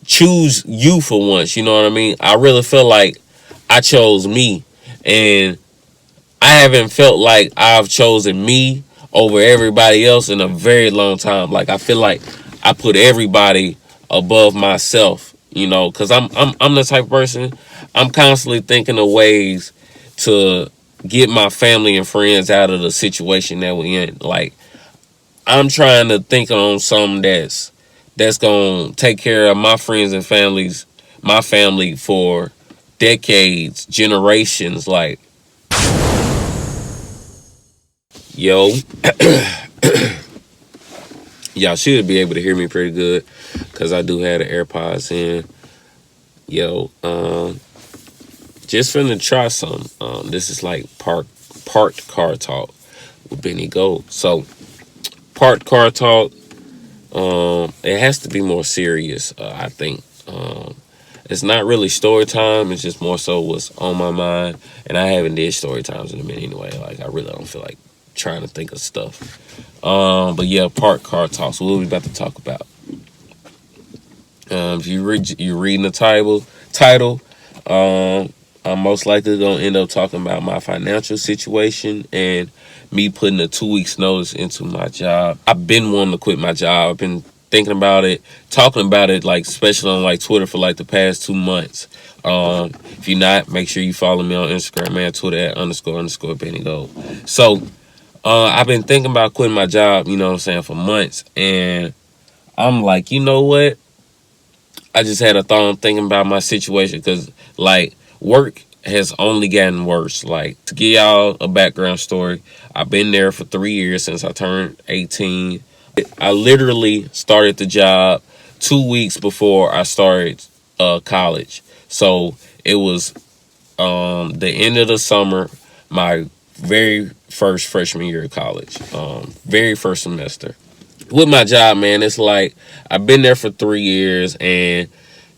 choose you for once. You know what I mean? I really feel like I chose me, and I haven't felt like I've chosen me over everybody else in a very long time. Like, I feel like I put everybody above myself, you know, because I'm the type of person, I'm constantly thinking of ways to get my family and friends out of the situation that we're in. Like, I'm trying to think on something that's gonna take care of my friends and my family for decades, generations. Like, yo, y'all should be able to hear me pretty good because I do have the AirPods in. Yo, just finna try some. This is like parked car talk with Benny Gold. So, parked car talk. It has to be more serious. I think. It's not really story time. It's just more so what's on my mind. And I haven't did story times in a minute anyway. Like, I really don't feel like trying to think of stuff. But yeah, parked car talk. So what we about to talk about? If you're reading the title, I'm most likely gonna end up talking about my financial situation and me putting a 2 weeks notice into my job. I've been wanting to quit my job. I've been thinking about it, talking about it, like, especially on like Twitter for like the past 2 months. If you're not, make sure you follow me on Instagram and Twitter at __ Benny Gold. So I've been thinking about quitting my job, you know what I'm saying, for months, and I'm like, you know what? I just had a thought on thinking about my situation because, like, work has only gotten worse. Like, to give y'all a background story, I've been there for 3 years since I turned 18. I literally started the job 2 weeks before I started college. So it was the end of the summer, my very first freshman year of college, very first semester. With my job, man, it's like I've been there for 3 years, and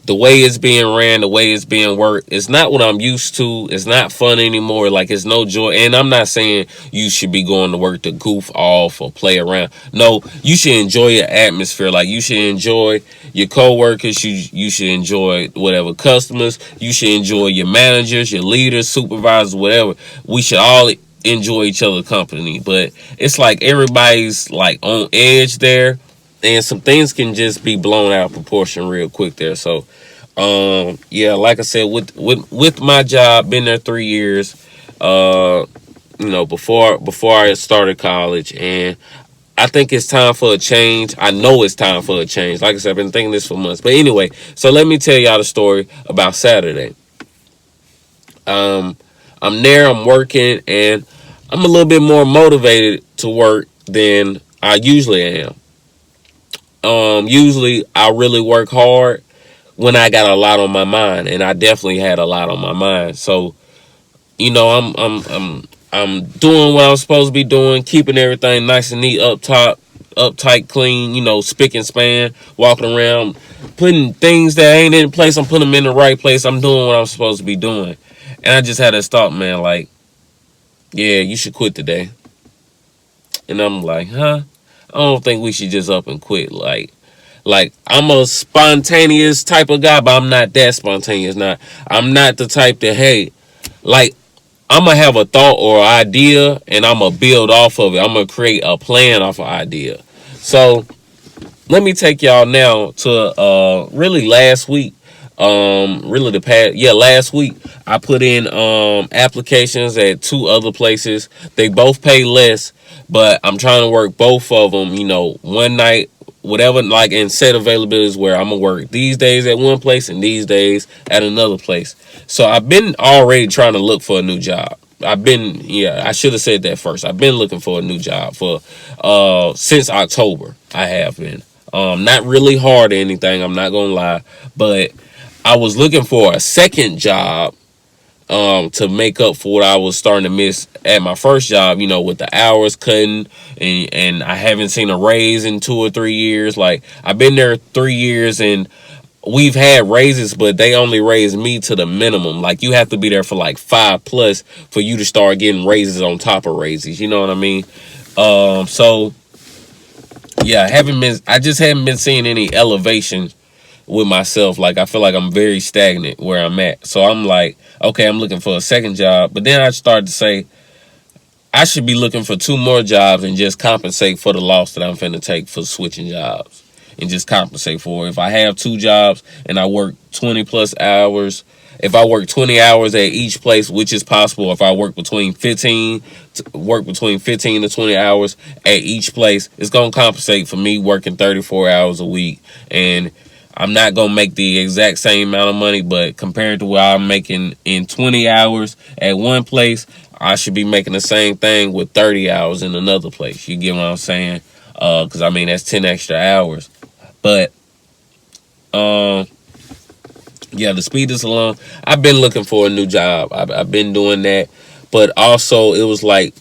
the way it's being ran, the way it's being worked, it's not what I'm used to. It's not fun anymore. Like, it's no joy. And I'm not saying you should be going to work to goof off or play around. No, you should enjoy your atmosphere. Like, you should enjoy your coworkers. You should enjoy whatever customers. You should enjoy your managers, your leaders, supervisors, whatever. We should all enjoy each other's company. But it's like everybody's like on edge there, and some things can just be blown out of proportion real quick there. So yeah, like I said, with my job, been there 3 years, you know, before I started college, and I think it's time for a change. I know it's time for a change. Like I said, I've been thinking this for months. But anyway, so let me tell y'all the story about Saturday. I'm there, I'm working, and I'm a little bit more motivated to work than I usually am. Usually I really work hard when I got a lot on my mind, and I definitely had a lot on my mind. So, you know, I'm doing what I'm supposed to be doing, keeping everything nice and neat up top, uptight, clean, you know, spick and span, walking around, putting things that ain't in place, I'm putting them in the right place. I'm doing what I'm supposed to be doing. And I just had this thought, man, like, yeah, you should quit today. And I'm like, huh? I don't think we should just up and quit. Like, I'm a spontaneous type of guy, but I'm not that spontaneous. I'm not the type that, hey, like, I'm going to have a thought or idea, and I'm going to build off of it. I'm going to create a plan off of idea. So, let me take y'all now to really last week. Last week I put in applications at 2 other places. They both pay less, but I'm trying to work both of them, you know, one night, whatever, like, and set availabilities where I'm gonna work these days at one place and these days at another place. So I've been already trying to look for a new job. I should have said that first. I've been looking for a new job for since October. I have been. Not really hard or anything, I'm not gonna lie, but I was looking for a second job to make up for what I was starting to miss at my first job, you know, with the hours cutting, and I haven't seen a raise in 2 or 3 years. Like, I've been there 3 years, and we've had raises, but they only raised me to the minimum. Like, you have to be there for like 5+ for you to start getting raises on top of raises. You know what I mean? So yeah, I just haven't been seeing any elevation with myself. Like, I feel like I'm very stagnant where I'm at. So I'm like, okay, I'm looking for a second job. But then I started to say, I should be looking for 2 more jobs and just compensate for the loss that I'm finna take for switching jobs. And just compensate for it. If I have 2 jobs and I work 20 plus hours, if I work 20 hours at each place, which is possible, if I work between 15 to 20 hours at each place, it's gonna compensate for me working 34 hours a week. And I'm not gonna make the exact same amount of money, but compared to what I'm making in 20 hours at one place, I should be making the same thing with 30 hours in another place. You get what I'm saying? Because I mean, that's 10 extra hours. But yeah, the speed is along. I've been looking for a new job. I've been doing that. But also, it was like,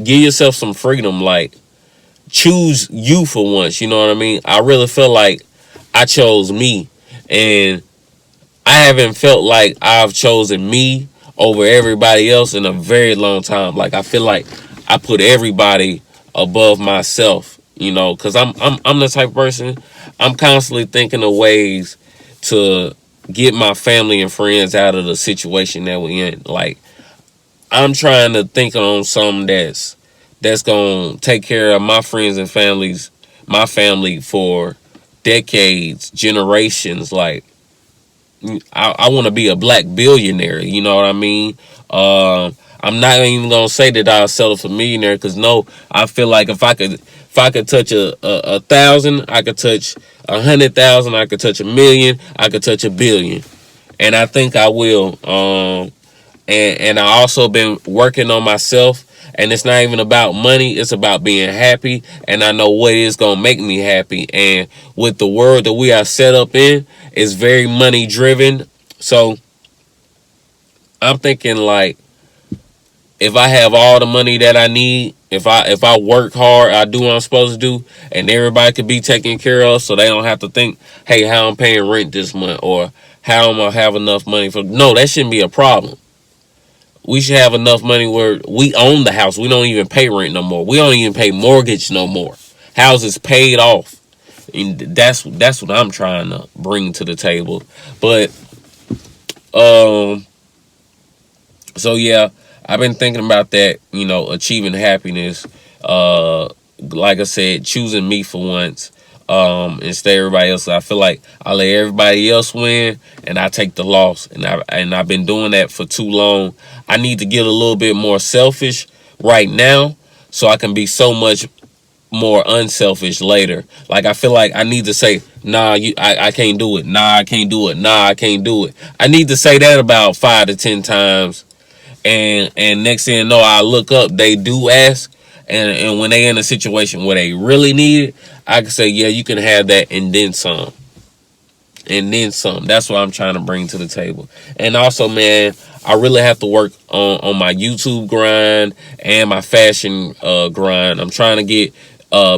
give yourself some freedom. Like, choose you for once. You know what I mean? I really feel like I chose me. And I haven't felt like I've chosen me over everybody else in a very long time. Like, I feel like I put everybody above myself. You know, because I'm the type of person, I'm constantly thinking of ways to get my family and friends out of the situation that we're in. Like, I'm trying to think on something that's gonna take care of my friends and my family for decades, generations. Like, I want to be a black billionaire. You know what I mean? I'm not even gonna say that I'll settle for millionaire, because no, I feel like if I could touch a 1,000, I could touch 100,000, I could touch 1,000,000, I could touch 1,000,000,000, and I think I will. And I also been working on myself, and it's not even about money, it's about being happy, and I know what is gonna make me happy. And with the world that we are set up in, it's very money driven. So I'm thinking, like, if I have all the money that I need, if I work hard, I do what I'm supposed to do, and everybody could be taken care of, so they don't have to think, hey, how I'm paying rent this month, or how I'm gonna have enough money for. No, that shouldn't be a problem. We should have enough money where we own the house. We don't even pay rent no more. We don't even pay mortgage no more. Houses paid off. And that's what I'm trying to bring to the table. But so yeah, I've been thinking about that, you know, achieving happiness. Like I said, choosing me for once. Instead of everybody else. I feel like I let everybody else win and I take the loss. And I've been doing that for too long. I need to get a little bit more selfish right now so I can be so much more unselfish later. Like, I feel like I need to say, nah, I can't do it. Nah, I can't do it. Nah, I can't do it. I need to say that about 5 to 10 times. And next thing you know, I look up, they do ask. And when they in a situation where they really need it, I can say, yeah, you can have that and then some. And then some. That's what I'm trying to bring to the table. And also, man, I really have to work on my YouTube grind and my fashion grind. I'm trying to get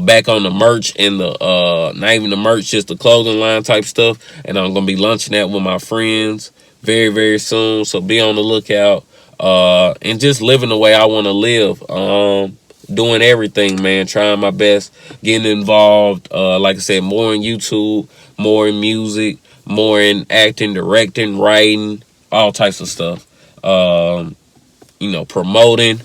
back on the merch and the not even the merch, just the clothing line type stuff. And I'm gonna be launching that with my friends very, very soon. So be on the lookout. And just living the way I want to live. Doing everything, man. Trying my best. Getting involved. Like I said, more in YouTube, more in music, more in acting, directing, writing, all types of stuff. You know, promoting,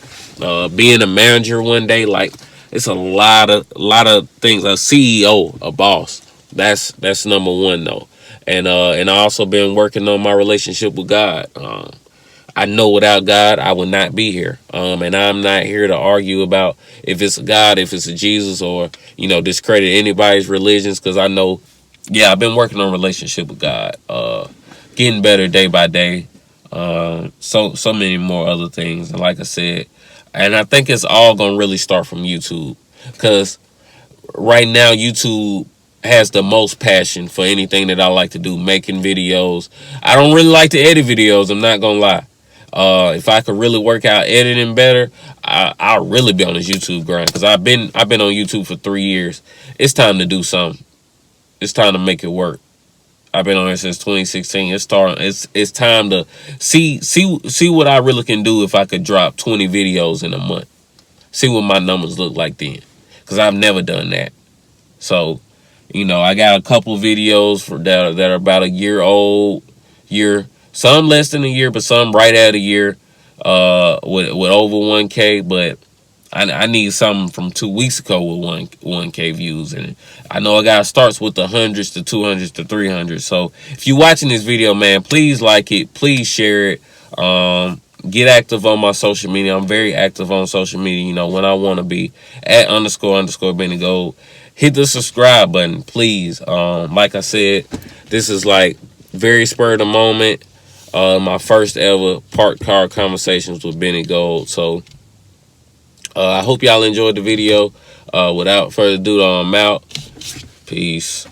being a manager one day. Like, it's a lot of things. A CEO, a boss. That's number one though. And I also been working on my relationship with God. I know without God, I would not be here. And I'm not here to argue about if it's a God, if it's a Jesus, or, you know, discredit anybody's religions. Because I know, yeah, I've been working on relationship with God, getting better day by day. So many more other things. And like I said, and I think it's all going to really start from YouTube. Because right now, YouTube has the most passion for anything that I like to do, making videos. I don't really like to edit videos, I'm not going to lie. If I could really work out editing better, I'll really be on this YouTube grind, because I've been on YouTube for 3 years. It's time to do something. It's time to make it work. I've been on it since 2016. It's time to see what I really can do if I could drop 20 videos in a month. See what my numbers look like then, because I've never done that. So You know, I got a couple videos for that are about a year old, some less than a year, but some right at a year, with over 1K. But I need something from 2 weeks ago with 1K views, and I know I got starts with the hundreds to 200s to 300. So if you're watching this video, man, please like it, please share it. Get active on my social media. I'm very active on social media. You know, when I want to be at __ Benny Gold. Hit the subscribe button, please. Like I said, this is like very spur of the moment. My first ever parked car conversations with Benny Gold. So I hope y'all enjoyed the video. Without further ado, I'm out. Peace.